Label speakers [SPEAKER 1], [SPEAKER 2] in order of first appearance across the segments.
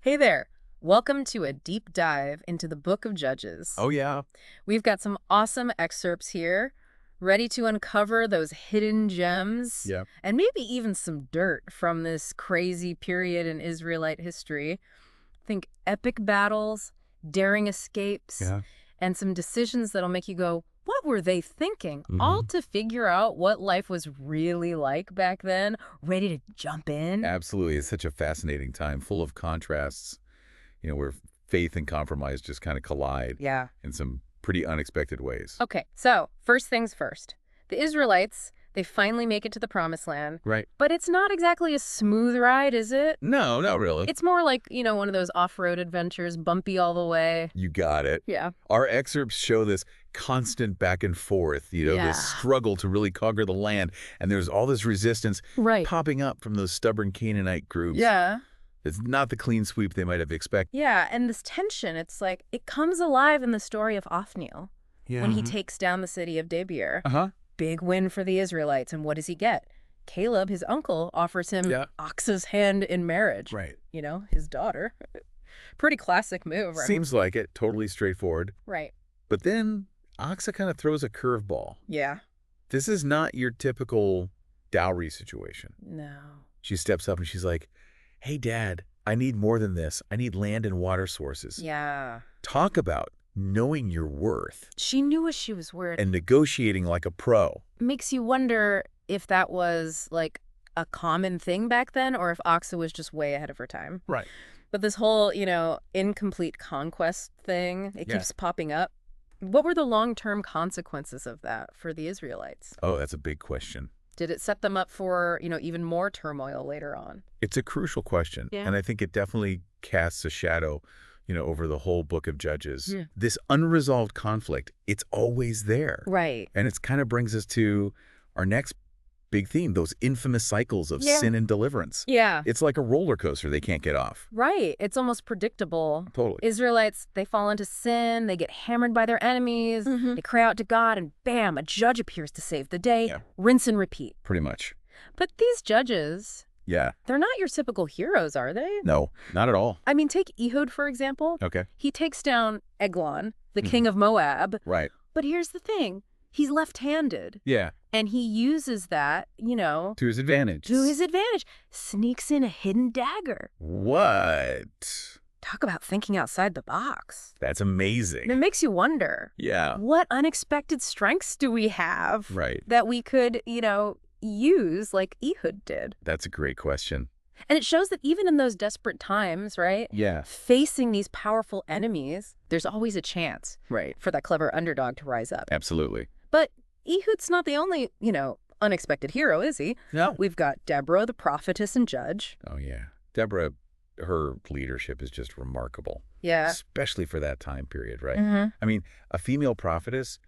[SPEAKER 1] Hey there. Welcome to a deep dive into the book of Judges.
[SPEAKER 2] Oh, yeah.
[SPEAKER 1] We've got some awesome excerpts here, ready to uncover those hidden gems
[SPEAKER 2] Yeah.
[SPEAKER 1] and maybe even some dirt from this crazy period in Israelite history. Think epic battles, daring escapes,
[SPEAKER 2] Yeah.
[SPEAKER 1] and some decisions that'll make you go, what were they thinking? All
[SPEAKER 2] hmm
[SPEAKER 1] to figure out what life was really like back then, ready to jump in.
[SPEAKER 2] Absolutely. It's such a fascinating time, full of contrasts, where faith and compromise just kind of collide
[SPEAKER 1] Yeah.
[SPEAKER 2] in some pretty unexpected ways.
[SPEAKER 1] Okay, so first things first. The Israelites, they finally make it to the promised land,
[SPEAKER 2] Right.
[SPEAKER 1] but it's not exactly a smooth ride, is it?
[SPEAKER 2] No, not really.
[SPEAKER 1] It's more like, one of those off-road adventures, bumpy all the way.
[SPEAKER 2] You got it.
[SPEAKER 1] Yeah.
[SPEAKER 2] Our excerpts show this constant back and forth,
[SPEAKER 1] Yeah.
[SPEAKER 2] this struggle to really conquer the land. And there's all this resistance
[SPEAKER 1] Right.
[SPEAKER 2] popping up from those stubborn Canaanite groups.
[SPEAKER 1] Yeah.
[SPEAKER 2] It's not the clean sweep they might have expected.
[SPEAKER 1] Yeah, and this tension, it's like, it comes alive in the story of Othniel
[SPEAKER 2] Yeah.
[SPEAKER 1] when he takes down the city of Debir.
[SPEAKER 2] Uh-huh.
[SPEAKER 1] Big win for the Israelites, and what does he get? Caleb, his uncle, offers him
[SPEAKER 2] Yeah.
[SPEAKER 1] Ox's hand in marriage.
[SPEAKER 2] Right.
[SPEAKER 1] His daughter. Pretty classic move, right?
[SPEAKER 2] Seems like it. Totally straightforward.
[SPEAKER 1] Right.
[SPEAKER 2] But then Oxa kind of throws a curveball.
[SPEAKER 1] Yeah.
[SPEAKER 2] This is not your typical dowry situation.
[SPEAKER 1] No.
[SPEAKER 2] She steps up and she's like, hey, Dad, I need more than this. I need land and water sources.
[SPEAKER 1] Yeah.
[SPEAKER 2] Talk about knowing your worth
[SPEAKER 1] She knew what she was worth.
[SPEAKER 2] and negotiating like a pro.
[SPEAKER 1] Makes you wonder if that was like a common thing back then or if Oxa was just way ahead of her time.
[SPEAKER 2] Right.
[SPEAKER 1] But this whole, incomplete conquest thing, it
[SPEAKER 2] Yeah.
[SPEAKER 1] keeps popping up. What were the long-term consequences of that for the Israelites?
[SPEAKER 2] Oh, that's a big question.
[SPEAKER 1] Did it set them up for, even more turmoil later on?
[SPEAKER 2] It's a crucial question.
[SPEAKER 1] Yeah.
[SPEAKER 2] And I think it definitely casts a shadow, over the whole book of Judges.
[SPEAKER 1] Yeah.
[SPEAKER 2] This unresolved conflict, it's always there.
[SPEAKER 1] Right.
[SPEAKER 2] And it kind of brings us to our next big theme, those infamous cycles of
[SPEAKER 1] Yeah.
[SPEAKER 2] sin and deliverance.
[SPEAKER 1] Yeah.
[SPEAKER 2] It's like a roller coaster they can't get off.
[SPEAKER 1] Right. It's almost predictable.
[SPEAKER 2] Totally.
[SPEAKER 1] Israelites, they fall into sin, they get hammered by their enemies, they cry out to God, and bam, a judge appears to save the day.
[SPEAKER 2] Yeah.
[SPEAKER 1] Rinse and repeat.
[SPEAKER 2] Pretty much.
[SPEAKER 1] But these judges,
[SPEAKER 2] Yeah.
[SPEAKER 1] they're not your typical heroes, are they?
[SPEAKER 2] No, not at all.
[SPEAKER 1] I mean, take Ehud, for example.
[SPEAKER 2] Okay.
[SPEAKER 1] He takes down Eglon, the king of Moab.
[SPEAKER 2] Right.
[SPEAKER 1] But here's the thing. He's left-handed.
[SPEAKER 2] Yeah.
[SPEAKER 1] And he uses that,
[SPEAKER 2] To his advantage.
[SPEAKER 1] to his advantage. Sneaks in a hidden dagger.
[SPEAKER 2] What?
[SPEAKER 1] Talk about thinking outside the box.
[SPEAKER 2] That's
[SPEAKER 1] And it
[SPEAKER 2] amazing.
[SPEAKER 1] makes you wonder.
[SPEAKER 2] Yeah.
[SPEAKER 1] What unexpected strengths do we have
[SPEAKER 2] Right.
[SPEAKER 1] that we could, use like Ehud did?
[SPEAKER 2] That's a great question.
[SPEAKER 1] And it shows that even in those desperate times, right,
[SPEAKER 2] Yeah.
[SPEAKER 1] facing these powerful enemies, there's always a chance
[SPEAKER 2] Right.
[SPEAKER 1] for that clever underdog to rise up.
[SPEAKER 2] Absolutely.
[SPEAKER 1] But Ehud's not the only, unexpected hero, is he?
[SPEAKER 2] No.
[SPEAKER 1] We've got Deborah, the prophetess and judge.
[SPEAKER 2] Oh, yeah. Deborah, her leadership is just remarkable.
[SPEAKER 1] Yeah.
[SPEAKER 2] Especially for that time period, right?
[SPEAKER 1] Mm-hmm.
[SPEAKER 2] I mean, a female prophetess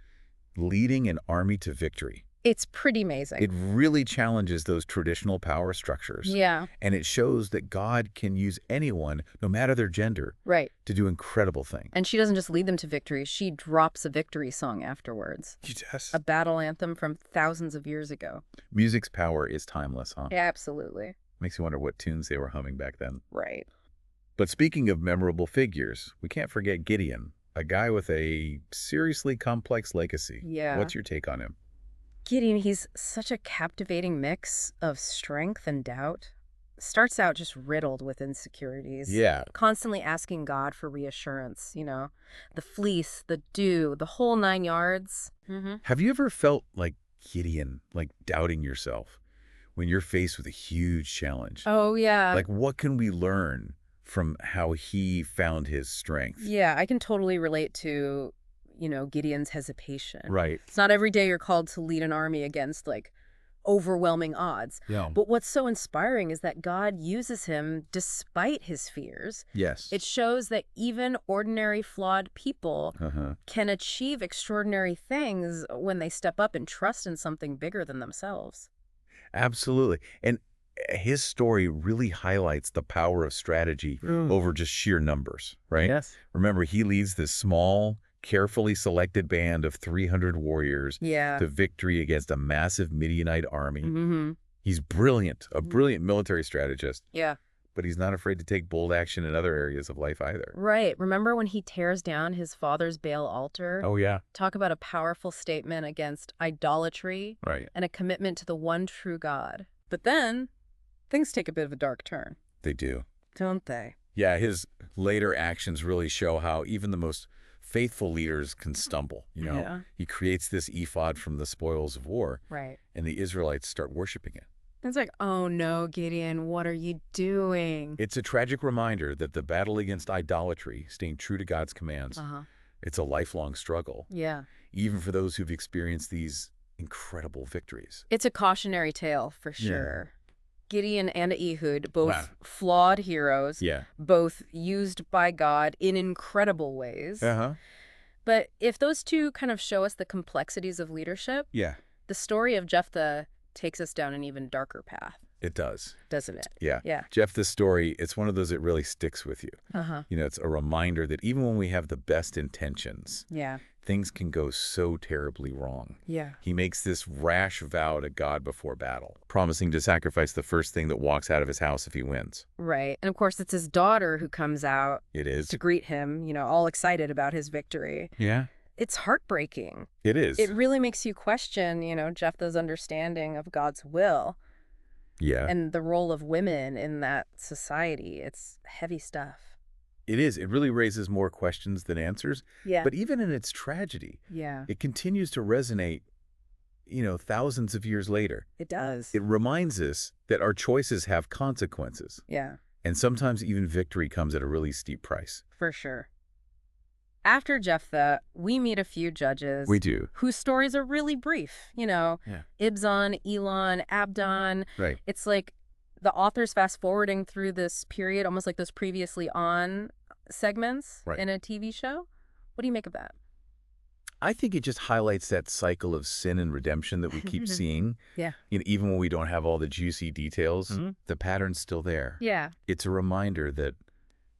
[SPEAKER 2] leading an army to victory.
[SPEAKER 1] It's pretty amazing.
[SPEAKER 2] It really challenges those traditional power structures.
[SPEAKER 1] Yeah,
[SPEAKER 2] And it shows that God can use anyone, no matter their gender,
[SPEAKER 1] right.
[SPEAKER 2] to do incredible things.
[SPEAKER 1] And she doesn't just lead them to victory. She drops a victory song afterwards.
[SPEAKER 2] Yes.
[SPEAKER 1] A battle anthem from thousands of years ago.
[SPEAKER 2] Music's power is timeless, huh?
[SPEAKER 1] Yeah, absolutely.
[SPEAKER 2] Makes you wonder what tunes they were humming back then.
[SPEAKER 1] Right.
[SPEAKER 2] But speaking of memorable figures, we can't forget Gideon, a guy with a seriously complex legacy.
[SPEAKER 1] Yeah.
[SPEAKER 2] What's your take on him?
[SPEAKER 1] Gideon, he's such a captivating mix of strength and doubt. Starts out just riddled with insecurities.
[SPEAKER 2] Yeah.
[SPEAKER 1] Constantly asking God for reassurance, The fleece, the dew, the whole 9 yards. Mm-hmm.
[SPEAKER 2] Have you ever felt like Gideon, like doubting yourself when you're faced with a huge challenge?
[SPEAKER 1] Oh, yeah.
[SPEAKER 2] Like, what can we learn from how he found his strength?
[SPEAKER 1] Yeah, I can totally relate to, Gideon's hesitation.
[SPEAKER 2] Right.
[SPEAKER 1] It's not every day you're called to lead an army against, overwhelming odds.
[SPEAKER 2] Yeah.
[SPEAKER 1] But what's so inspiring is that God uses him despite his fears.
[SPEAKER 2] Yes.
[SPEAKER 1] It shows that even ordinary, flawed people
[SPEAKER 2] Uh-huh.
[SPEAKER 1] can achieve extraordinary things when they step up and trust in something bigger than themselves.
[SPEAKER 2] Absolutely. And his story really highlights the power of strategy over just sheer numbers, right?
[SPEAKER 1] Yes.
[SPEAKER 2] Remember, he leads this small, carefully selected band of 300 warriors
[SPEAKER 1] Yeah.
[SPEAKER 2] to victory against a massive Midianite army.
[SPEAKER 1] Mm-hmm.
[SPEAKER 2] He's brilliant, a brilliant military strategist.
[SPEAKER 1] Yeah.
[SPEAKER 2] but he's not afraid to take bold action in other areas of life either.
[SPEAKER 1] Right. Remember when he tears down his father's Baal altar?
[SPEAKER 2] Oh, yeah.
[SPEAKER 1] Talk about a powerful statement against idolatry
[SPEAKER 2] Right.
[SPEAKER 1] and a commitment to the one true God. But then things take a bit of a dark turn,
[SPEAKER 2] They do.
[SPEAKER 1] don't they?
[SPEAKER 2] Yeah, his later actions really show how even the most faithful leaders can stumble.
[SPEAKER 1] Yeah.
[SPEAKER 2] He creates this ephod from the spoils of war,
[SPEAKER 1] Right.
[SPEAKER 2] and the Israelites start worshiping it.
[SPEAKER 1] It's like, oh no, Gideon, what are you doing?
[SPEAKER 2] It's a tragic reminder that the battle against idolatry, staying true to God's commands, it's a lifelong struggle,
[SPEAKER 1] Yeah.
[SPEAKER 2] even for those who've experienced these incredible victories.
[SPEAKER 1] It's a cautionary tale for sure. Gideon and Ehud, both
[SPEAKER 2] Wow.
[SPEAKER 1] flawed heroes,
[SPEAKER 2] Yeah.
[SPEAKER 1] both used by God in incredible ways.
[SPEAKER 2] Uh-huh.
[SPEAKER 1] But if those two kind of show us the complexities of leadership,
[SPEAKER 2] Yeah,
[SPEAKER 1] the story of Jephthah takes us down an even darker path,
[SPEAKER 2] it does.
[SPEAKER 1] doesn't it?
[SPEAKER 2] Yeah.
[SPEAKER 1] Yeah.
[SPEAKER 2] Jephthah's story, it's one of those that really sticks with you.
[SPEAKER 1] Uh-huh.
[SPEAKER 2] It's a reminder that even when we have the best intentions,
[SPEAKER 1] Yeah.
[SPEAKER 2] things can go so terribly wrong.
[SPEAKER 1] Yeah.
[SPEAKER 2] He makes this rash vow to God before battle, promising to sacrifice the first thing that walks out of his house if he wins.
[SPEAKER 1] Right. And of course, it's his daughter who comes out
[SPEAKER 2] It is.
[SPEAKER 1] to greet him, all excited about his victory.
[SPEAKER 2] Yeah,
[SPEAKER 1] It's heartbreaking.
[SPEAKER 2] it is.
[SPEAKER 1] It really makes you question, Jephthah's understanding of God's will
[SPEAKER 2] Yeah,
[SPEAKER 1] and the role of women in that society. It's heavy stuff.
[SPEAKER 2] it is. It really raises more questions than answers.
[SPEAKER 1] Yeah.
[SPEAKER 2] But even in its tragedy,
[SPEAKER 1] Yeah,
[SPEAKER 2] it continues to resonate, thousands of years later.
[SPEAKER 1] it does.
[SPEAKER 2] It reminds us that our choices have consequences.
[SPEAKER 1] Yeah,
[SPEAKER 2] And sometimes even victory comes at a really steep price.
[SPEAKER 1] for sure. After Jephthah, we meet a few judges
[SPEAKER 2] We do.
[SPEAKER 1] whose stories are really brief. Ibzan, Elon, Abdon.
[SPEAKER 2] Right.
[SPEAKER 1] It's like the author's fast forwarding through this period, almost like those previously on segments
[SPEAKER 2] Right.
[SPEAKER 1] in a TV show. What do you make of that?
[SPEAKER 2] I think it just highlights that cycle of sin and redemption that we keep seeing.
[SPEAKER 1] Yeah.
[SPEAKER 2] Even when we don't have all the juicy details, the pattern's still there.
[SPEAKER 1] Yeah.
[SPEAKER 2] It's a reminder that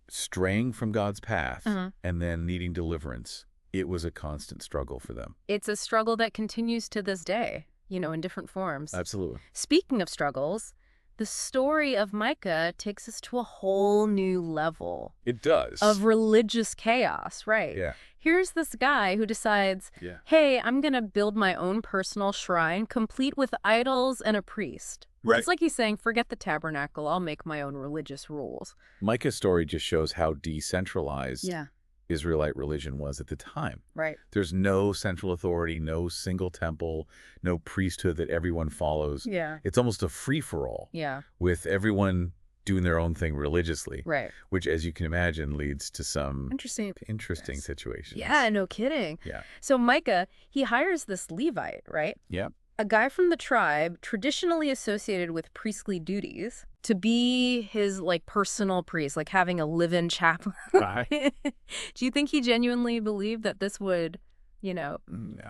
[SPEAKER 2] straying from God's path
[SPEAKER 1] Uh-huh.
[SPEAKER 2] and then needing deliverance, it was a constant struggle for them.
[SPEAKER 1] It's a struggle that continues to this day, in different forms.
[SPEAKER 2] Absolutely.
[SPEAKER 1] Speaking of struggles, the story of Micah takes us to a whole new level
[SPEAKER 2] It does.
[SPEAKER 1] of religious chaos, right?
[SPEAKER 2] Yeah.
[SPEAKER 1] Here's this guy who decides,
[SPEAKER 2] Yeah.
[SPEAKER 1] hey, I'm going to build my own personal shrine, complete with idols and a priest.
[SPEAKER 2] Right.
[SPEAKER 1] It's like he's saying, forget the tabernacle, I'll make my own religious rules.
[SPEAKER 2] Micah's story just shows how decentralized
[SPEAKER 1] Yeah.
[SPEAKER 2] Israelite religion was at the time.
[SPEAKER 1] Right.
[SPEAKER 2] There's no central authority, no single temple, no priesthood that everyone follows.
[SPEAKER 1] Yeah.
[SPEAKER 2] It's almost a free-for-all
[SPEAKER 1] Yeah.
[SPEAKER 2] with everyone doing their own thing religiously,
[SPEAKER 1] Right.
[SPEAKER 2] which, as you can imagine, leads to some
[SPEAKER 1] Interesting.
[SPEAKER 2] interesting situations.
[SPEAKER 1] Yeah, no kidding.
[SPEAKER 2] Yeah.
[SPEAKER 1] So Micah, he hires this Levite, right?
[SPEAKER 2] Yeah.
[SPEAKER 1] A guy from the tribe traditionally associated with priestly duties to be his personal priest, like having a live-in chaplain.
[SPEAKER 2] Right.
[SPEAKER 1] Do you think he genuinely believed that this would,
[SPEAKER 2] Yeah.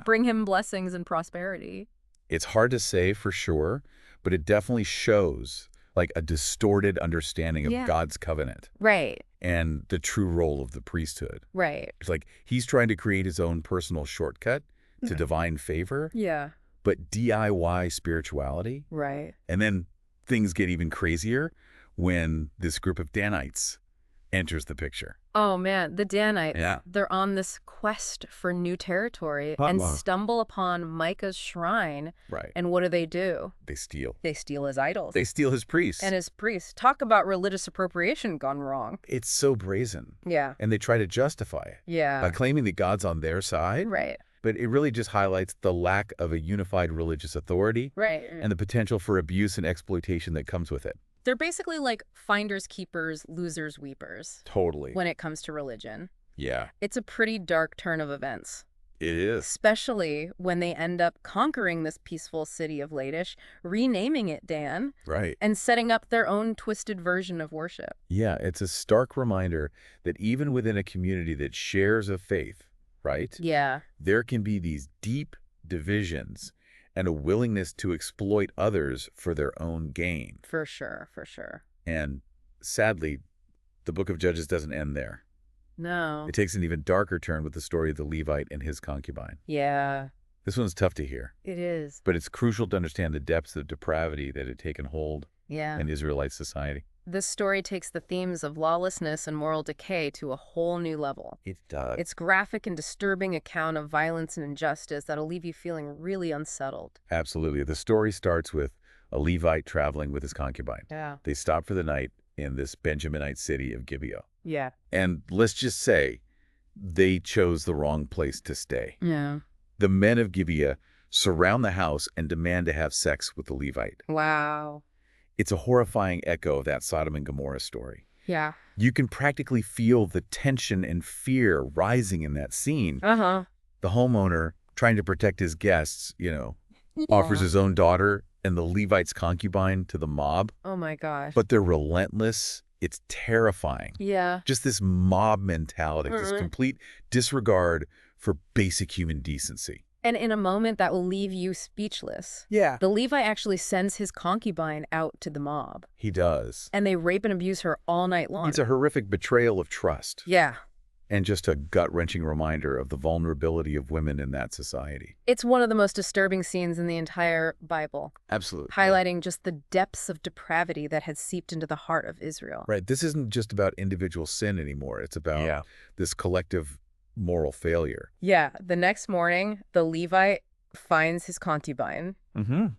[SPEAKER 1] bring him blessings and prosperity?
[SPEAKER 2] It's hard to say for sure, but it definitely shows a distorted understanding of
[SPEAKER 1] Yeah.
[SPEAKER 2] God's covenant
[SPEAKER 1] Right.
[SPEAKER 2] and the true role of the priesthood.
[SPEAKER 1] Right.
[SPEAKER 2] It's like he's trying to create his own personal shortcut to divine favor,
[SPEAKER 1] Yeah.
[SPEAKER 2] but DIY spirituality.
[SPEAKER 1] Right.
[SPEAKER 2] And then things get even crazier when this group of Danites enters the picture.
[SPEAKER 1] Oh, man, the Danites,
[SPEAKER 2] Yeah.
[SPEAKER 1] they're on this quest for new territory and stumble upon Micah's shrine.
[SPEAKER 2] Right.
[SPEAKER 1] And what do?
[SPEAKER 2] They steal.
[SPEAKER 1] They steal his idols.
[SPEAKER 2] They steal his priests.
[SPEAKER 1] And his priests. Talk about religious appropriation gone wrong.
[SPEAKER 2] It's so brazen.
[SPEAKER 1] Yeah.
[SPEAKER 2] And they try to justify it by
[SPEAKER 1] Yeah.
[SPEAKER 2] claiming that God's on their side.
[SPEAKER 1] Right.
[SPEAKER 2] But it really just highlights the lack of a unified religious authority
[SPEAKER 1] Right.
[SPEAKER 2] and the potential for abuse and exploitation that comes with it.
[SPEAKER 1] They're basically like finders keepers, losers weepers
[SPEAKER 2] Totally.
[SPEAKER 1] when it comes to religion.
[SPEAKER 2] Yeah,
[SPEAKER 1] It's a pretty dark turn of events,
[SPEAKER 2] it is.
[SPEAKER 1] especially when they end up conquering this peaceful city of Laish, renaming it Dan,
[SPEAKER 2] Right.
[SPEAKER 1] and setting up their own twisted version of worship.
[SPEAKER 2] Yeah, it's a stark reminder that even within a community that shares a faith, right,
[SPEAKER 1] Yeah.
[SPEAKER 2] there can be these deep divisions and a willingness to exploit others for their own gain.
[SPEAKER 1] For sure. For sure.
[SPEAKER 2] And sadly, the book of Judges doesn't end there.
[SPEAKER 1] No.
[SPEAKER 2] It takes an even darker turn with the story of the Levite and his concubine.
[SPEAKER 1] Yeah,
[SPEAKER 2] This one's tough to hear,
[SPEAKER 1] it is.
[SPEAKER 2] but it's crucial to understand the depths of depravity that had taken hold
[SPEAKER 1] Yeah.
[SPEAKER 2] in Israelite society.
[SPEAKER 1] This story takes the themes of lawlessness and moral decay to a whole new level.
[SPEAKER 2] It does.
[SPEAKER 1] It's graphic and disturbing account of violence and injustice that'll leave you feeling really unsettled.
[SPEAKER 2] Absolutely. The story starts with a Levite traveling with his concubine.
[SPEAKER 1] Yeah.
[SPEAKER 2] They stop for the night in this Benjaminite city of Gibeah.
[SPEAKER 1] Yeah.
[SPEAKER 2] And let's just say they chose the wrong place to stay.
[SPEAKER 1] Yeah.
[SPEAKER 2] The men of Gibeah surround the house and demand to have sex with the Levite.
[SPEAKER 1] Wow.
[SPEAKER 2] It's a horrifying echo of that Sodom and Gomorrah story.
[SPEAKER 1] Yeah.
[SPEAKER 2] You can practically feel the tension and fear rising in that scene.
[SPEAKER 1] Uh-huh.
[SPEAKER 2] The homeowner, trying to protect his guests, offers his own daughter and the Levite's concubine to the mob.
[SPEAKER 1] Oh my gosh.
[SPEAKER 2] But they're relentless. It's terrifying.
[SPEAKER 1] Yeah.
[SPEAKER 2] Just this mob mentality, this complete disregard for basic human decency.
[SPEAKER 1] And in a moment that will leave you speechless.
[SPEAKER 2] Yeah.
[SPEAKER 1] The Levite actually sends his concubine out to the mob.
[SPEAKER 2] He does.
[SPEAKER 1] And they rape and abuse her all night long.
[SPEAKER 2] It's a horrific betrayal of trust.
[SPEAKER 1] Yeah.
[SPEAKER 2] And just a gut-wrenching reminder of the vulnerability of women in that society.
[SPEAKER 1] It's one of the most disturbing scenes in the entire Bible.
[SPEAKER 2] Absolutely.
[SPEAKER 1] Highlighting just the depths of depravity that had seeped into the heart of Israel.
[SPEAKER 2] Right. This isn't just about individual sin anymore. It's about this collective moral failure.
[SPEAKER 1] Yeah. The next morning, the Levite finds his concubine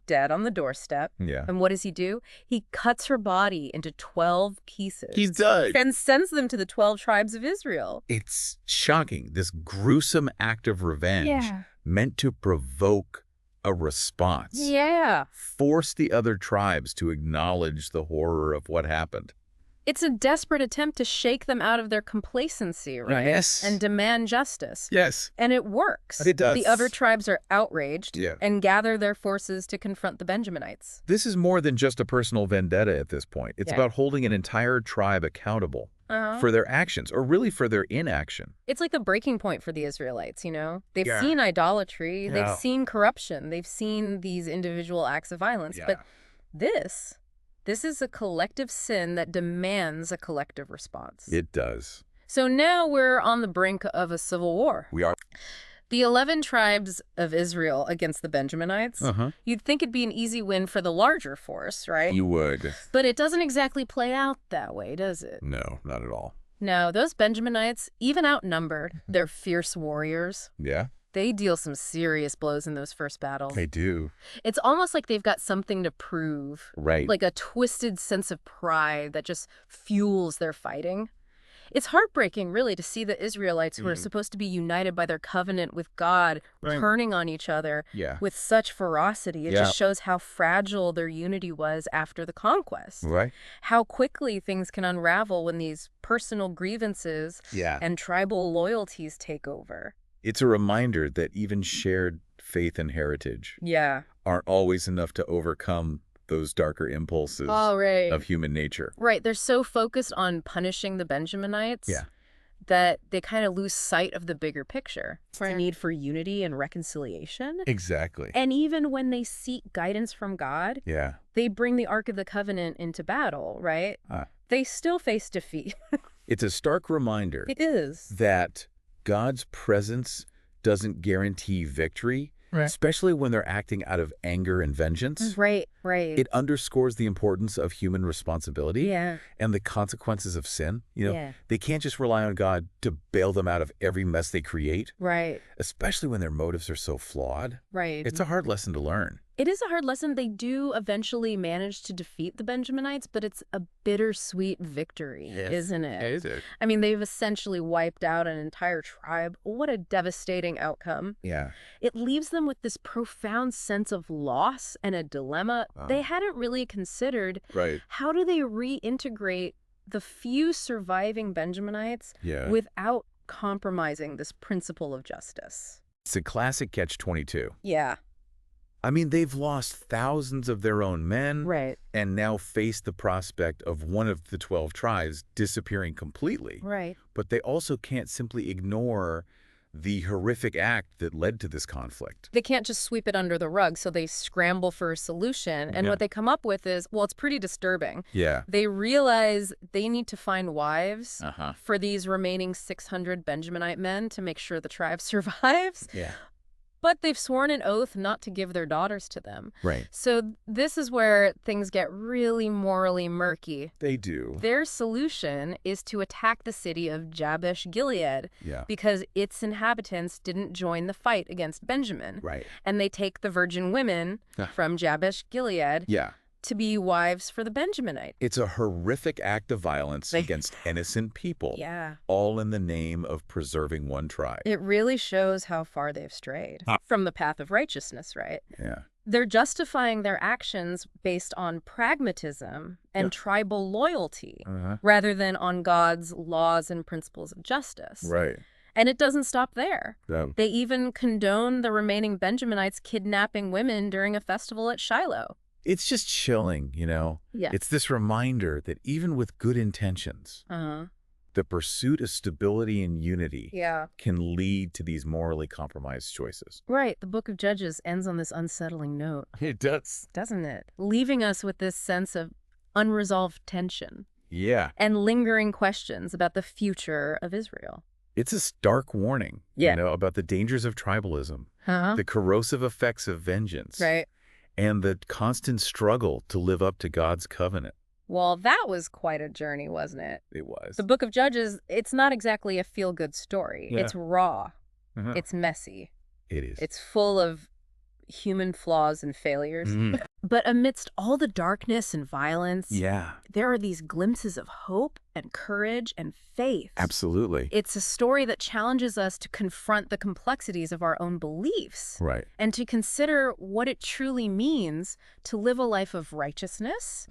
[SPEAKER 1] dead on the doorstep.
[SPEAKER 2] Yeah.
[SPEAKER 1] And what does he do? He cuts her body into 12 pieces.
[SPEAKER 2] He's done.
[SPEAKER 1] And sends them to the 12 tribes of Israel.
[SPEAKER 2] It's shocking. This gruesome act of revenge meant to provoke a response.
[SPEAKER 1] Yeah.
[SPEAKER 2] Force the other tribes to acknowledge the horror of what happened.
[SPEAKER 1] It's a desperate attempt to shake them out of their complacency, right?
[SPEAKER 2] Yes.
[SPEAKER 1] And demand justice.
[SPEAKER 2] Yes.
[SPEAKER 1] And it works.
[SPEAKER 2] It does.
[SPEAKER 1] The other tribes are outraged and gather their forces to confront the Benjaminites.
[SPEAKER 2] This is more than just a personal vendetta at this point. It's about holding an entire tribe accountable for their actions, or really for their inaction.
[SPEAKER 1] It's like the breaking point for the Israelites, They've seen idolatry, they've seen corruption, they've seen these individual acts of violence. But this is a collective sin that demands a collective response.
[SPEAKER 2] It does.
[SPEAKER 1] So now we're on the brink of a civil war.
[SPEAKER 2] We are.
[SPEAKER 1] The 11 tribes of Israel against the Benjaminites, you'd think it'd be an easy win for the larger force, right?
[SPEAKER 2] You would.
[SPEAKER 1] But it doesn't exactly play out that way, does it?
[SPEAKER 2] No, not at all.
[SPEAKER 1] No, those Benjaminites, even outnumbered, they're fierce warriors.
[SPEAKER 2] Yeah?
[SPEAKER 1] They deal some serious blows in those first battles.
[SPEAKER 2] They do.
[SPEAKER 1] It's almost like they've got something to prove.
[SPEAKER 2] Right.
[SPEAKER 1] Like a twisted sense of pride that just fuels their fighting. It's heartbreaking, really, to see the Israelites, who are supposed to be united by their covenant with God, turning on each other with such ferocity. It just shows how fragile their unity was after the conquest.
[SPEAKER 2] Right.
[SPEAKER 1] How quickly things can unravel when these personal grievances and tribal loyalties take over.
[SPEAKER 2] It's a reminder that even shared faith and heritage aren't always enough to overcome those darker impulses of human nature.
[SPEAKER 1] Right. They're so focused on punishing the Benjaminites that they kind of lose sight of the bigger picture. The need for unity and reconciliation.
[SPEAKER 2] Exactly.
[SPEAKER 1] And even when they seek guidance from God, they bring the Ark of the Covenant into battle, right? They still face defeat.
[SPEAKER 2] It's a stark reminder that God's presence doesn't guarantee victory, especially when they're acting out of anger and vengeance.
[SPEAKER 1] Right.
[SPEAKER 2] It underscores the importance of human responsibility and the consequences of sin. They can't just rely on God to bail them out of every mess they create.
[SPEAKER 1] Right.
[SPEAKER 2] Especially when their motives are so flawed.
[SPEAKER 1] Right.
[SPEAKER 2] It's a hard lesson to learn.
[SPEAKER 1] It is a hard lesson. They do eventually manage to defeat the Benjaminites, but it's a bittersweet victory, isn't it?
[SPEAKER 2] Is it?
[SPEAKER 1] I mean, they've essentially wiped out an entire tribe. What a devastating outcome.
[SPEAKER 2] Yeah.
[SPEAKER 1] It leaves them with this profound sense of loss and a dilemma. They hadn't really considered how do they reintegrate the few surviving Benjaminites without compromising this principle of justice.
[SPEAKER 2] It's a classic catch-22.
[SPEAKER 1] Yeah.
[SPEAKER 2] I mean, they've lost thousands of their own men and now face the prospect of one of the 12 tribes disappearing completely.
[SPEAKER 1] Right.
[SPEAKER 2] But they also can't simply ignore the horrific act that led to this conflict.
[SPEAKER 1] They can't just sweep it under the rug, so they scramble for a solution. And what they come up with is, well, it's pretty disturbing.
[SPEAKER 2] Yeah.
[SPEAKER 1] They realize they need to find wives for these remaining 600 Benjaminite men to make sure the tribe survives.
[SPEAKER 2] Yeah.
[SPEAKER 1] but they've sworn an oath not to give their daughters to them.
[SPEAKER 2] Right.
[SPEAKER 1] So this is where things get really morally murky.
[SPEAKER 2] They do.
[SPEAKER 1] Their solution is to attack the city of Jabesh Gilead because its inhabitants didn't join the fight against Benjamin.
[SPEAKER 2] Right.
[SPEAKER 1] And they take the virgin women from Jabesh Gilead to be wives for the Benjaminite.
[SPEAKER 2] It's a horrific act of violence against innocent people.
[SPEAKER 1] Yeah.
[SPEAKER 2] All in the name of preserving one tribe.
[SPEAKER 1] It really shows how far they've strayed from the path of righteousness, right?
[SPEAKER 2] Yeah.
[SPEAKER 1] They're justifying their actions based on pragmatism and tribal loyalty rather than on God's laws and principles of justice.
[SPEAKER 2] Right.
[SPEAKER 1] And it doesn't stop there. They even condone the remaining Benjaminites kidnapping women during a festival at Shiloh.
[SPEAKER 2] It's just chilling, you know?
[SPEAKER 1] Yeah.
[SPEAKER 2] It's this reminder that even with good intentions, the pursuit of stability and unity can lead to these morally compromised choices.
[SPEAKER 1] Right. The book of Judges ends on this unsettling note.
[SPEAKER 2] It does.
[SPEAKER 1] Doesn't it? Leaving us with this sense of unresolved tension.
[SPEAKER 2] Yeah.
[SPEAKER 1] And lingering questions about the future of Israel.
[SPEAKER 2] It's a stark warning, you know, about the dangers of tribalism, the corrosive effects of vengeance.
[SPEAKER 1] Right.
[SPEAKER 2] And the constant struggle to live up to God's covenant.
[SPEAKER 1] Well, that was quite a journey, wasn't it?
[SPEAKER 2] It was.
[SPEAKER 1] The book of Judges, it's not exactly a feel-good story. Yeah. It's raw. It's messy.
[SPEAKER 2] It is.
[SPEAKER 1] It's full of human flaws and failures. But amidst all the darkness and violence, there are these glimpses of hope and courage and faith.
[SPEAKER 2] Absolutely.
[SPEAKER 1] It's a story that challenges us to confront the complexities of our own beliefs.
[SPEAKER 2] Right.
[SPEAKER 1] And to consider what it truly means to live a life of righteousness,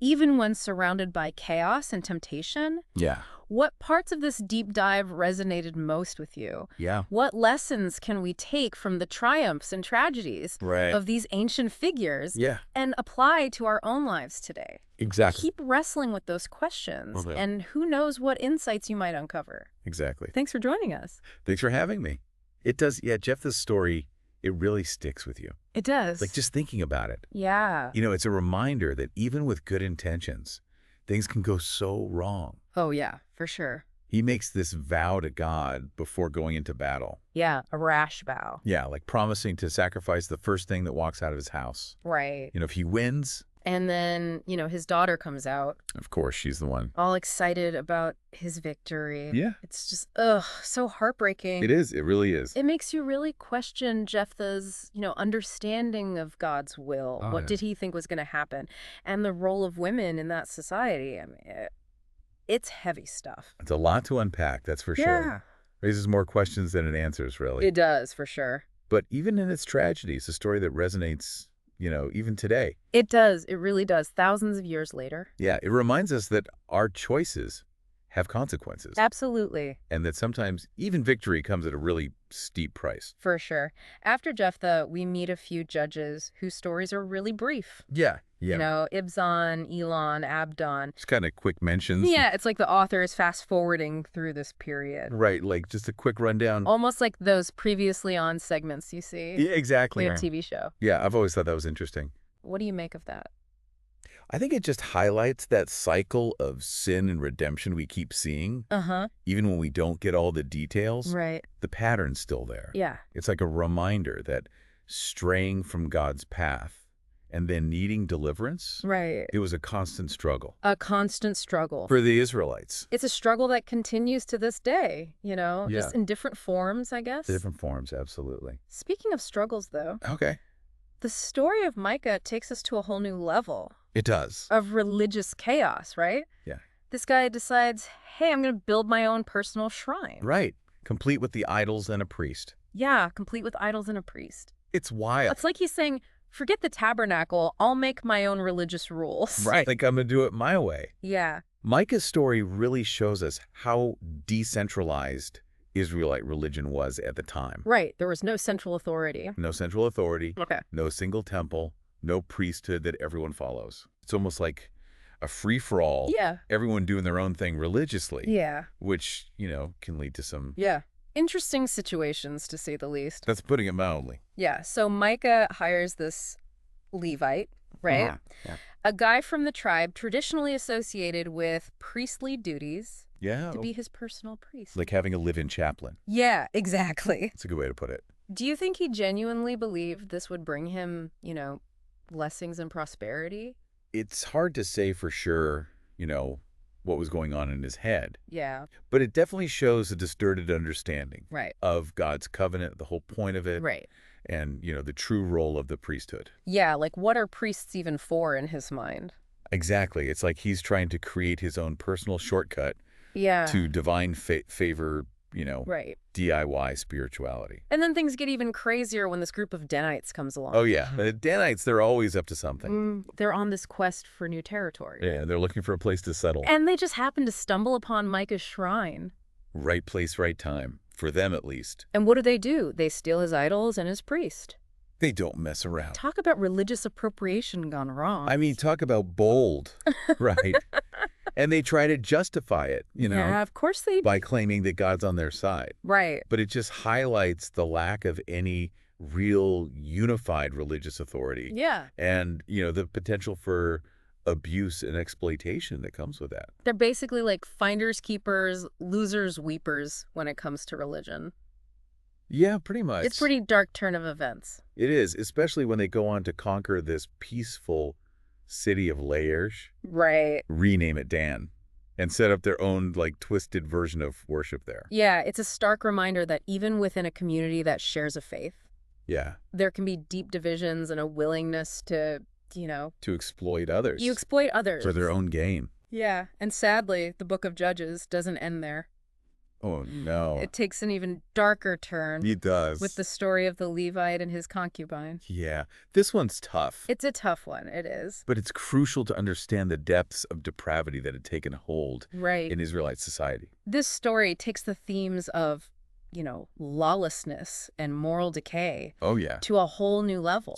[SPEAKER 1] even when surrounded by chaos and temptation.
[SPEAKER 2] Yeah.
[SPEAKER 1] What parts of this deep dive resonated most with you?
[SPEAKER 2] Yeah.
[SPEAKER 1] What lessons can we take from the triumphs and tragedies of these ancient figures and apply to our own lives today?
[SPEAKER 2] Exactly.
[SPEAKER 1] Keep wrestling with those questions, and who knows what insights you might uncover.
[SPEAKER 2] Exactly.
[SPEAKER 1] Thanks for joining us.
[SPEAKER 2] Thanks for having me. It does, Jephthah's story, it really sticks with you.
[SPEAKER 1] It does.
[SPEAKER 2] Like, just thinking about it.
[SPEAKER 1] Yeah.
[SPEAKER 2] You know, it's a reminder that even with good intentions, things can go so wrong.
[SPEAKER 1] Oh, yeah, for sure.
[SPEAKER 2] He makes this vow to God before going into battle.
[SPEAKER 1] Yeah, a rash vow.
[SPEAKER 2] Yeah, like promising to sacrifice the first thing that walks out of his house.
[SPEAKER 1] Right.
[SPEAKER 2] You know, if he wins.
[SPEAKER 1] And then, you know, his daughter comes out.
[SPEAKER 2] Of course, she's the one.
[SPEAKER 1] All excited about his victory.
[SPEAKER 2] Yeah.
[SPEAKER 1] It's just, so heartbreaking.
[SPEAKER 2] It is. It really is.
[SPEAKER 1] It makes you really question Jephthah's, you know, understanding of God's will. What did he think was going to happen? And the role of women in that society. I mean, it's heavy stuff.
[SPEAKER 2] It's a lot to unpack, that's for sure. Raises more questions than it answers, really.
[SPEAKER 1] It does, for sure.
[SPEAKER 2] But even in its tragedy, it's a story that resonates, you know, even today.
[SPEAKER 1] It does. It really does. Thousands of years later.
[SPEAKER 2] Yeah, it reminds us that our choices have consequences.
[SPEAKER 1] Absolutely.
[SPEAKER 2] And that sometimes even victory comes at a really steep price.
[SPEAKER 1] For sure. After Jephthah, we meet a few judges whose stories are really brief.
[SPEAKER 2] Yeah.
[SPEAKER 1] You know, Ibzan, Elon, Abdon.
[SPEAKER 2] Just kind of quick mentions.
[SPEAKER 1] Yeah, it's like the author is fast-forwarding through this period.
[SPEAKER 2] Right, like just a quick rundown.
[SPEAKER 1] Almost like those previously on segments you see.
[SPEAKER 2] Yeah, exactly.
[SPEAKER 1] In a TV show.
[SPEAKER 2] Yeah, I've always thought that was interesting.
[SPEAKER 1] What do you make of that?
[SPEAKER 2] I think it just highlights that cycle of sin and redemption we keep seeing. Even when we don't get all the details.
[SPEAKER 1] Right.
[SPEAKER 2] The pattern's still there.
[SPEAKER 1] Yeah.
[SPEAKER 2] It's like a reminder that straying from God's path and then needing deliverance.
[SPEAKER 1] Right.
[SPEAKER 2] It was a constant struggle.
[SPEAKER 1] A constant struggle.
[SPEAKER 2] For the Israelites.
[SPEAKER 1] It's a struggle that continues to this day, you know, just in different forms, I guess.
[SPEAKER 2] Different forms, absolutely.
[SPEAKER 1] Speaking of struggles, though.
[SPEAKER 2] Okay.
[SPEAKER 1] The story of Micah takes us to a whole new level.
[SPEAKER 2] It does.
[SPEAKER 1] Of religious chaos, right?
[SPEAKER 2] Yeah.
[SPEAKER 1] This guy decides, hey, I'm going to build my own personal shrine.
[SPEAKER 2] Right. Complete with the idols and a priest.
[SPEAKER 1] Yeah, complete with idols and a priest.
[SPEAKER 2] It's wild.
[SPEAKER 1] It's like he's saying, forget the tabernacle, I'll make my own religious rules.
[SPEAKER 2] Right. Like I'm going to do it my way.
[SPEAKER 1] Yeah.
[SPEAKER 2] Micah's story really shows us how decentralized Israelite religion was at the time.
[SPEAKER 1] Right. There was no central authority.
[SPEAKER 2] No central authority.
[SPEAKER 1] Okay.
[SPEAKER 2] No single temple. No priesthood that everyone follows. It's almost like a free-for-all.
[SPEAKER 1] Yeah.
[SPEAKER 2] Everyone doing their own thing religiously.
[SPEAKER 1] Yeah.
[SPEAKER 2] Which, you know, can lead to some...
[SPEAKER 1] Yeah. Interesting situations, to say the least.
[SPEAKER 2] That's putting it mildly.
[SPEAKER 1] Yeah. So Micah hires this Levite, right?
[SPEAKER 2] Yeah.
[SPEAKER 1] A guy from the tribe traditionally associated with priestly duties.
[SPEAKER 2] Yeah.
[SPEAKER 1] To be his personal priest.
[SPEAKER 2] Like having a live-in chaplain.
[SPEAKER 1] Yeah, exactly.
[SPEAKER 2] That's a good way to put it.
[SPEAKER 1] Do you think he genuinely believed this would bring him, blessings and prosperity?
[SPEAKER 2] It's hard to say for sure, what was going on in his head.
[SPEAKER 1] Yeah.
[SPEAKER 2] But it definitely shows a distorted understanding
[SPEAKER 1] Right.
[SPEAKER 2] of God's covenant, the whole point of it.
[SPEAKER 1] Right.
[SPEAKER 2] And, the true role of the priesthood.
[SPEAKER 1] Yeah, like what are priests even for in his mind?
[SPEAKER 2] Exactly. It's like he's trying to create his own personal shortcut to divine favor,
[SPEAKER 1] right.
[SPEAKER 2] DIY spirituality.
[SPEAKER 1] And then things get even crazier when this group of Danites comes along.
[SPEAKER 2] Oh, yeah. The Danites, they're always up to something.
[SPEAKER 1] They're on this quest for new territory.
[SPEAKER 2] Yeah, they're looking for a place to settle.
[SPEAKER 1] And they just happen to stumble upon Micah's shrine.
[SPEAKER 2] Right place, right time. For them, at least.
[SPEAKER 1] And what do? They steal his idols and his priest.
[SPEAKER 2] They don't mess around.
[SPEAKER 1] Talk about religious appropriation gone wrong.
[SPEAKER 2] I mean, talk about bold, right? And they try to justify it,
[SPEAKER 1] Yeah, of course they do.
[SPEAKER 2] By claiming that God's on their side.
[SPEAKER 1] Right.
[SPEAKER 2] But it just highlights the lack of any real unified religious authority.
[SPEAKER 1] Yeah.
[SPEAKER 2] And, the potential for abuse and exploitation that comes with that.
[SPEAKER 1] They're basically like finders keepers, losers weepers when it comes to religion.
[SPEAKER 2] Yeah, pretty much.
[SPEAKER 1] It's a pretty dark turn of events.
[SPEAKER 2] It is, especially when they go on to conquer this peaceful city of Laish.
[SPEAKER 1] Right.
[SPEAKER 2] Rename it Dan. And set up their own, twisted version of worship there.
[SPEAKER 1] Yeah, it's a stark reminder that even within a community that shares a faith, there can be deep divisions and a willingness to,
[SPEAKER 2] to exploit others.
[SPEAKER 1] You exploit others.
[SPEAKER 2] For their own gain.
[SPEAKER 1] Yeah, and sadly, the book of Judges doesn't end there.
[SPEAKER 2] Oh, no.
[SPEAKER 1] It takes an even darker turn.
[SPEAKER 2] It does.
[SPEAKER 1] With the story of the Levite and his concubine.
[SPEAKER 2] Yeah. This one's tough.
[SPEAKER 1] It's a tough one. It is.
[SPEAKER 2] But it's crucial to understand the depths of depravity that had taken hold
[SPEAKER 1] in
[SPEAKER 2] Israelite society.
[SPEAKER 1] This story takes the themes of, lawlessness and moral decay.
[SPEAKER 2] Oh, yeah.
[SPEAKER 1] To a whole new level.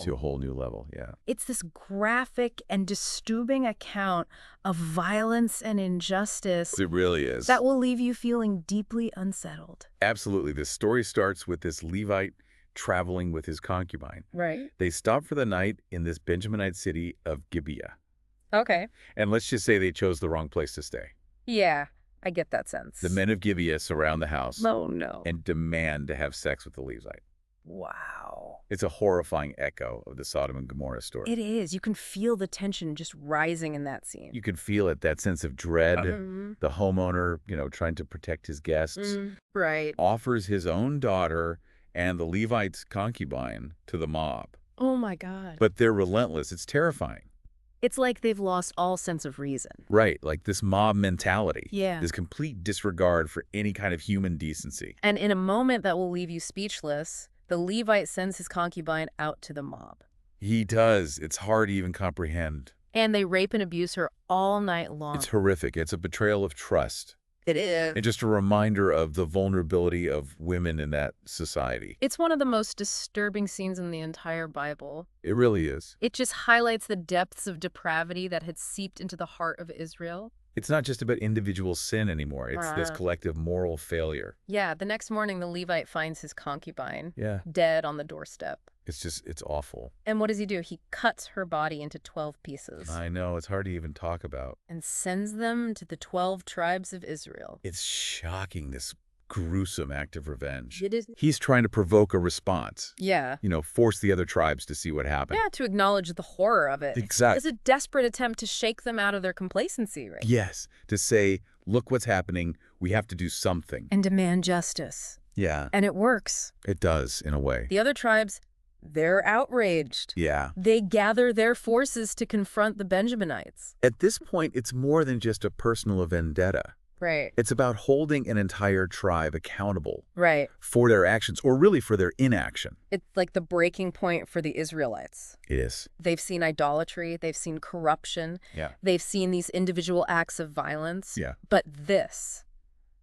[SPEAKER 2] Yeah.
[SPEAKER 1] It's this graphic and disturbing account of violence and injustice.
[SPEAKER 2] It really is.
[SPEAKER 1] That will leave you feeling deeply unsettled.
[SPEAKER 2] Absolutely. This story starts with this Levite traveling with his concubine.
[SPEAKER 1] Right.
[SPEAKER 2] They stop for the night in this Benjaminite city of Gibeah.
[SPEAKER 1] Okay.
[SPEAKER 2] And let's just say they chose the wrong place to stay.
[SPEAKER 1] Yeah. I get that sense.
[SPEAKER 2] The men of Gibeah surround the house.
[SPEAKER 1] Oh, no.
[SPEAKER 2] And demand to have sex with the Levite.
[SPEAKER 1] Wow.
[SPEAKER 2] It's a horrifying echo of the Sodom and Gomorrah story.
[SPEAKER 1] It is. You can feel the tension just rising in that scene.
[SPEAKER 2] You can feel it, that sense of dread. The homeowner, trying to protect his guests.
[SPEAKER 1] Right.
[SPEAKER 2] Offers his own daughter and the Levite's concubine to the mob.
[SPEAKER 1] Oh, my God.
[SPEAKER 2] But they're relentless. It's terrifying.
[SPEAKER 1] It's like they've lost all sense of reason.
[SPEAKER 2] Right, like this mob mentality.
[SPEAKER 1] Yeah.
[SPEAKER 2] This complete disregard for any kind of human decency.
[SPEAKER 1] And in a moment that will leave you speechless, the Levite sends his concubine out to the mob.
[SPEAKER 2] He does. It's hard to even comprehend.
[SPEAKER 1] And they rape and abuse her all night long.
[SPEAKER 2] It's horrific. It's a betrayal of trust.
[SPEAKER 1] It is.
[SPEAKER 2] And just a reminder of the vulnerability of women in that society.
[SPEAKER 1] It's one of the most disturbing scenes in the entire Bible.
[SPEAKER 2] It really is.
[SPEAKER 1] It just highlights the depths of depravity that had seeped into the heart of Israel.
[SPEAKER 2] It's not just about individual sin anymore. It's this collective moral failure.
[SPEAKER 1] Yeah, the next morning the Levite finds his concubine dead on the doorstep.
[SPEAKER 2] It's awful.
[SPEAKER 1] And what does he do? He cuts her body into 12 pieces.
[SPEAKER 2] I know, it's hard to even talk about.
[SPEAKER 1] And sends them to the 12 tribes of Israel.
[SPEAKER 2] It's shocking, this gruesome act of revenge.
[SPEAKER 1] It is.
[SPEAKER 2] He's trying to provoke a response.
[SPEAKER 1] Yeah.
[SPEAKER 2] Force the other tribes to see what happened.
[SPEAKER 1] Yeah, to acknowledge the horror of it.
[SPEAKER 2] Exactly.
[SPEAKER 1] It's a desperate attempt to shake them out of their complacency, right?
[SPEAKER 2] Yes, to say, look what's happening, we have to do something.
[SPEAKER 1] And demand justice.
[SPEAKER 2] Yeah.
[SPEAKER 1] And it works.
[SPEAKER 2] It does, in a way.
[SPEAKER 1] The other tribes, they're outraged.
[SPEAKER 2] Yeah.
[SPEAKER 1] They gather their forces to confront the Benjaminites.
[SPEAKER 2] At this point, it's more than just a personal vendetta.
[SPEAKER 1] Right.
[SPEAKER 2] It's about holding an entire tribe accountable.
[SPEAKER 1] Right.
[SPEAKER 2] For their actions, or really for their inaction.
[SPEAKER 1] It's like the breaking point for the Israelites.
[SPEAKER 2] It is.
[SPEAKER 1] They've seen idolatry. They've seen corruption.
[SPEAKER 2] Yeah.
[SPEAKER 1] They've seen these individual acts of violence.
[SPEAKER 2] Yeah.
[SPEAKER 1] But this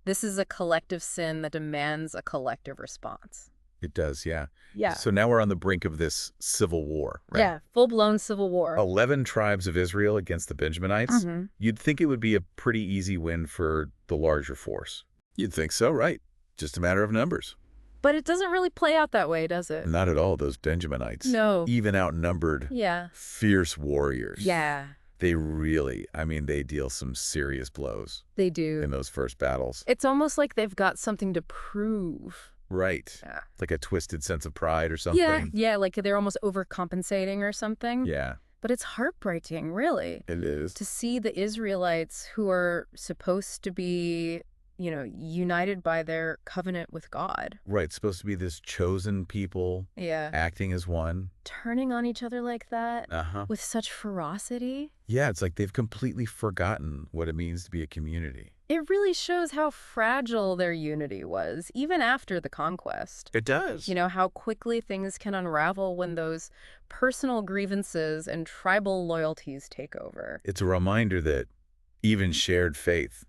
[SPEAKER 1] is a collective sin that demands a collective response.
[SPEAKER 2] It does, yeah.
[SPEAKER 1] Yeah.
[SPEAKER 2] So now we're on the brink of this civil war, right?
[SPEAKER 1] Yeah, full-blown civil war.
[SPEAKER 2] 11 tribes of Israel against the Benjaminites. You'd think it would be a pretty easy win for the larger force. You'd think so, right? Just a matter of numbers.
[SPEAKER 1] But it doesn't really play out that way, does it?
[SPEAKER 2] Not at all, those Benjaminites.
[SPEAKER 1] No.
[SPEAKER 2] Even outnumbered.
[SPEAKER 1] Yeah.
[SPEAKER 2] Fierce warriors.
[SPEAKER 1] Yeah.
[SPEAKER 2] They really, they deal some serious blows.
[SPEAKER 1] They do.
[SPEAKER 2] In those first battles.
[SPEAKER 1] It's almost like they've got something to prove.
[SPEAKER 2] Right.
[SPEAKER 1] Yeah.
[SPEAKER 2] Like a twisted sense of pride or something.
[SPEAKER 1] Yeah, like they're almost overcompensating or something.
[SPEAKER 2] Yeah.
[SPEAKER 1] But it's heartbreaking, really.
[SPEAKER 2] It is.
[SPEAKER 1] To see the Israelites who are supposed to be, united by their covenant with God.
[SPEAKER 2] Right. It's supposed to be this chosen people acting as one.
[SPEAKER 1] Turning on each other like that
[SPEAKER 2] Uh-huh.
[SPEAKER 1] with such ferocity.
[SPEAKER 2] Yeah, it's like they've completely forgotten what it means to be a community.
[SPEAKER 1] It really shows how fragile their unity was, even after the conquest.
[SPEAKER 2] It does.
[SPEAKER 1] How quickly things can unravel when those personal grievances and tribal loyalties take over.
[SPEAKER 2] It's a reminder that even shared faith,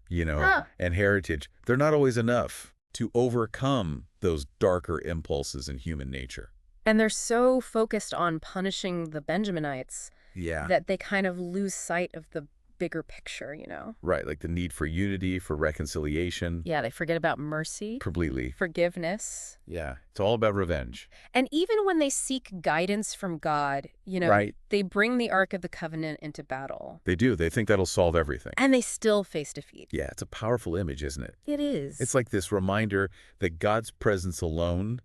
[SPEAKER 2] and heritage, they're not always enough to overcome those darker impulses in human nature.
[SPEAKER 1] And they're so focused on punishing the Benjaminites that they kind of lose sight of the bigger picture,
[SPEAKER 2] Right, like the need for unity, for reconciliation.
[SPEAKER 1] Yeah, they forget about mercy.
[SPEAKER 2] Completely.
[SPEAKER 1] Forgiveness.
[SPEAKER 2] Yeah, it's all about revenge.
[SPEAKER 1] And even when they seek guidance from God, they bring the Ark of the Covenant into battle.
[SPEAKER 2] They do. They think that'll solve everything.
[SPEAKER 1] And they still face defeat.
[SPEAKER 2] Yeah, it's a powerful image, isn't it?
[SPEAKER 1] It is.
[SPEAKER 2] It's like this reminder that God's presence alone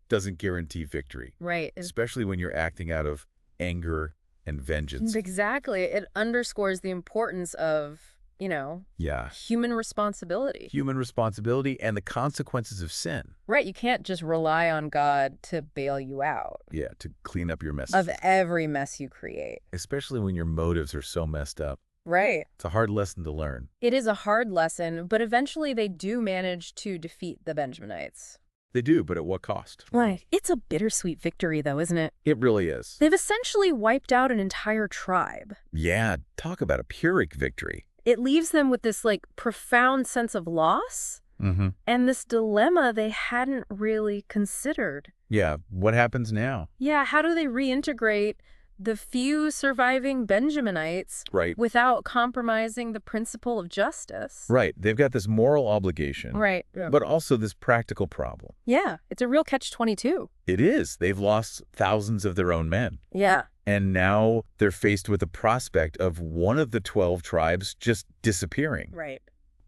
[SPEAKER 2] doesn't guarantee victory.
[SPEAKER 1] Right.
[SPEAKER 2] Especially when you're acting out of anger and vengeance.
[SPEAKER 1] Exactly. It underscores the importance of, human responsibility.
[SPEAKER 2] Human responsibility and the consequences of sin.
[SPEAKER 1] Right. You can't just rely on God to bail you out.
[SPEAKER 2] Yeah, to clean up your messes.
[SPEAKER 1] Of every mess you create.
[SPEAKER 2] Especially when your motives are so messed up.
[SPEAKER 1] Right.
[SPEAKER 2] It's a hard lesson to learn.
[SPEAKER 1] It is a hard lesson, but eventually they do manage to defeat the Benjaminites.
[SPEAKER 2] They do, but at what cost?
[SPEAKER 1] Right. It's a bittersweet victory, though, isn't it?
[SPEAKER 2] It really is.
[SPEAKER 1] They've essentially wiped out an entire tribe.
[SPEAKER 2] Yeah, talk about a Pyrrhic victory.
[SPEAKER 1] It leaves them with this, profound sense of loss and this dilemma they hadn't really considered.
[SPEAKER 2] Yeah, what happens now?
[SPEAKER 1] Yeah, how do they reintegrate the few surviving Benjaminites without compromising the principle of justice?
[SPEAKER 2] Right. They've got this moral obligation.
[SPEAKER 1] Right.
[SPEAKER 2] But also this practical problem.
[SPEAKER 1] Yeah, it's a real catch-22.
[SPEAKER 2] It is. They've lost thousands of their own men.
[SPEAKER 1] Yeah.
[SPEAKER 2] And now they're faced with the prospect of one of the 12 tribes just disappearing.
[SPEAKER 1] Right.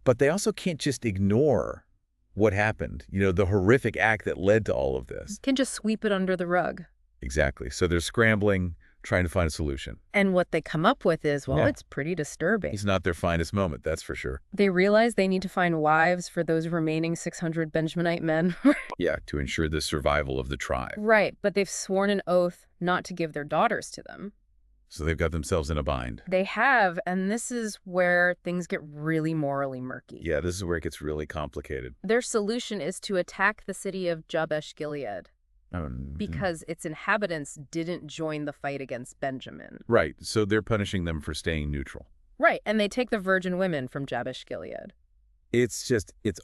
[SPEAKER 2] But they also can't just ignore what happened, the horrific act that led to all of this.
[SPEAKER 1] Can just sweep it under the rug.
[SPEAKER 2] Exactly. So they're scrambling, trying to find a solution.
[SPEAKER 1] And what they come up with is, it's pretty disturbing.
[SPEAKER 2] It's not their finest moment, that's for sure.
[SPEAKER 1] They realize they need to find wives for those remaining 600 Benjaminite men.
[SPEAKER 2] Yeah, to ensure the survival of the tribe.
[SPEAKER 1] Right, but they've sworn an oath not to give their daughters to them.
[SPEAKER 2] So they've got themselves in a bind.
[SPEAKER 1] They have, and this is where things get really morally murky.
[SPEAKER 2] Yeah, this is where it gets really complicated.
[SPEAKER 1] Their solution is to attack the city of Jabesh-Gilead. Because its inhabitants didn't join the fight against Benjamin.
[SPEAKER 2] Right, so they're punishing them for staying neutral.
[SPEAKER 1] Right, and they take the virgin women from Jabesh-Gilead.
[SPEAKER 2] It's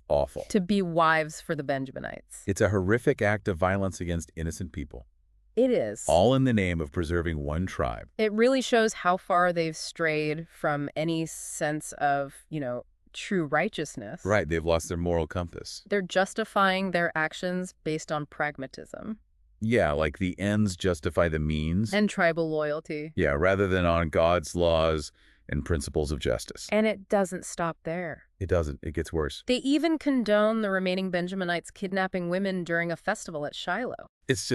[SPEAKER 2] awful.
[SPEAKER 1] To be wives for the Benjaminites.
[SPEAKER 2] It's a horrific act of violence against innocent people.
[SPEAKER 1] It is.
[SPEAKER 2] All in the name of preserving one tribe.
[SPEAKER 1] It really shows how far they've strayed from any sense of, true righteousness.
[SPEAKER 2] Right, they've lost their moral compass.
[SPEAKER 1] They're justifying their actions based on pragmatism.
[SPEAKER 2] Yeah, like the ends justify the means.
[SPEAKER 1] And tribal loyalty.
[SPEAKER 2] Yeah, rather than on God's laws and principles of justice.
[SPEAKER 1] And it doesn't stop there.
[SPEAKER 2] It doesn't. It gets worse.
[SPEAKER 1] They even condone the remaining Benjaminites kidnapping women during a festival at Shiloh.
[SPEAKER 2] It's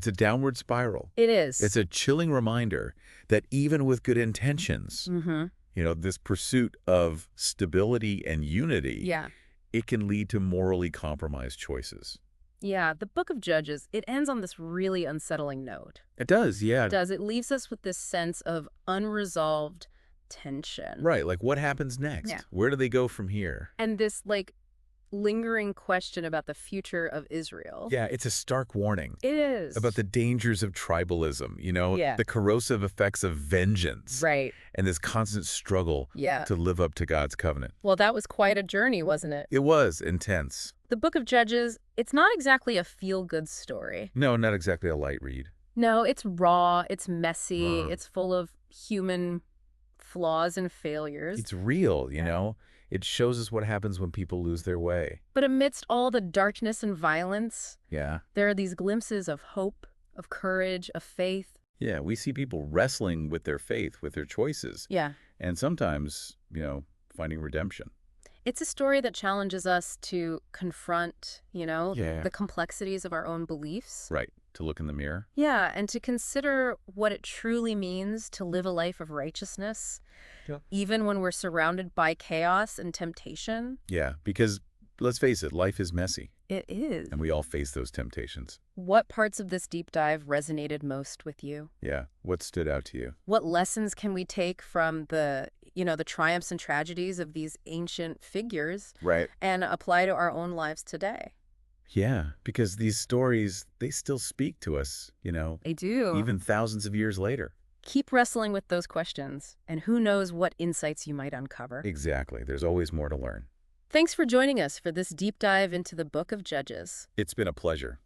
[SPEAKER 2] a downward spiral.
[SPEAKER 1] It is.
[SPEAKER 2] It's a chilling reminder that even with good intentions, this pursuit of stability and unity, it can lead to morally compromised choices.
[SPEAKER 1] Yeah, the Book of Judges, it ends on this really unsettling note.
[SPEAKER 2] It does, yeah.
[SPEAKER 1] It does. It leaves us with this sense of unresolved tension.
[SPEAKER 2] Right, like what happens next?
[SPEAKER 1] Yeah.
[SPEAKER 2] Where do they go from here?
[SPEAKER 1] And this, lingering question about the future of Israel.
[SPEAKER 2] Yeah, it's a stark warning.
[SPEAKER 1] It is.
[SPEAKER 2] About the dangers of tribalism, the corrosive effects of vengeance.
[SPEAKER 1] Right.
[SPEAKER 2] And this constant struggle to live up to God's covenant.
[SPEAKER 1] Well, that was quite a journey, wasn't it?
[SPEAKER 2] It was intense.
[SPEAKER 1] The Book of Judges, it's not exactly a feel-good story.
[SPEAKER 2] No, not exactly a light read.
[SPEAKER 1] No, it's raw, it's messy, it's full of human flaws and failures.
[SPEAKER 2] It's real, you know? It shows us what happens when people lose their way.
[SPEAKER 1] But amidst all the darkness and violence,
[SPEAKER 2] there
[SPEAKER 1] are these glimpses of hope, of courage, of faith.
[SPEAKER 2] Yeah, we see people wrestling with their faith, with their choices.
[SPEAKER 1] Yeah.
[SPEAKER 2] And sometimes, finding redemption.
[SPEAKER 1] It's a story that challenges us to confront, the complexities of our own beliefs.
[SPEAKER 2] Right. To look in the mirror.
[SPEAKER 1] Yeah, and to consider what it truly means to live a life of righteousness, even when we're surrounded by chaos and temptation.
[SPEAKER 2] Yeah, because let's face it, life is messy.
[SPEAKER 1] It is.
[SPEAKER 2] And we all face those temptations.
[SPEAKER 1] What parts of this deep dive resonated most with you?
[SPEAKER 2] Yeah. What stood out to you?
[SPEAKER 1] What lessons can we take from the triumphs and tragedies of these ancient figures,
[SPEAKER 2] right,
[SPEAKER 1] and apply to our own lives today?
[SPEAKER 2] Yeah, because these stories, they still speak to us,
[SPEAKER 1] They do.
[SPEAKER 2] even thousands of years later.
[SPEAKER 1] Keep wrestling with those questions, and who knows what insights you might uncover.
[SPEAKER 2] Exactly. There's always more to learn.
[SPEAKER 1] Thanks for joining us for this deep dive into the Book of Judges.
[SPEAKER 2] It's been a pleasure.